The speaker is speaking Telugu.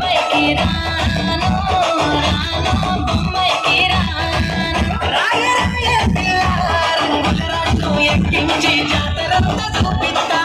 బొంబాయికి రాను రాను బొంబాయికి రాను రాయ రాయ పిల్ల రంగుల రాట్నం ఎక్కించి జాతరంతా చూపిస్తా